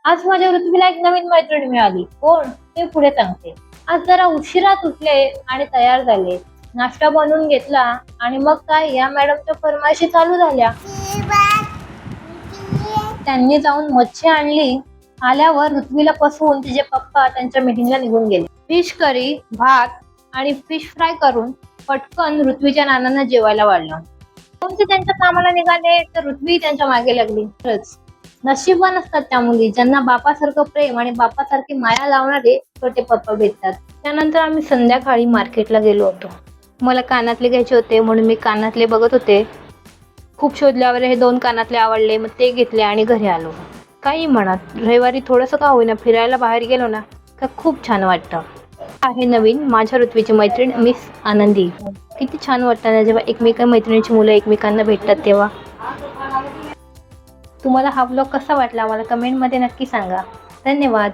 आज माझ्या ऋतवीला एक नवीन मैत्रीण मिळाली. कोण? ते पुढे सांगते. आज जरा उशिरात उठले आणि तयार झाले. नाश्ता बनवून घेतला आणि मग काय या मॅडमच्या फरमाईशी चालू झाल्या. त्यांनी जाऊन मच्छी आणली. आल्यावर ऋत्वीला पसवून तिचे पप्पा त्यांच्या मीटिंगला निघून गेले. फिश करी, भात आणि फिश फ्राय करून पटकन ऋत्वीच्या नानांना जेवायला वाढलं. कोणते त्यांच्या कामाला निघाले तर ऋत्वी त्यांच्या मागे लागली. खरंच नशीबवान असतात त्या मुली ज्यांना बापासारखं प्रेम आणि बापासारखी माया लावणारे छोटे पप्पा भेटतात. त्यानंतर आम्ही संध्याकाळी मार्केटला गेलो होतो. मला कानातले घ्यायचे होते म्हणून मी कानातले बघत होते. खूप शोधल्यावर हे 2 कानातले आवडले, मग ते घेतले आणि घरी आलो. काही म्हणत रविवारी थोडंसं का होईना फिरायला बाहेर गेलो ना का खूप छान वाटतं. आहे नवीन माझ्या ऋत्वीची मैत्रीण मिस आनंदी. किती छान वाटतं ना जेव्हा मैत्रिणीची मुलं एकमेकांना भेटतात तेव्हा. तुम्हाला हा व्लॉग कसा वाटला मला कमेंटमध्ये नक्की सांगा. धन्यवाद.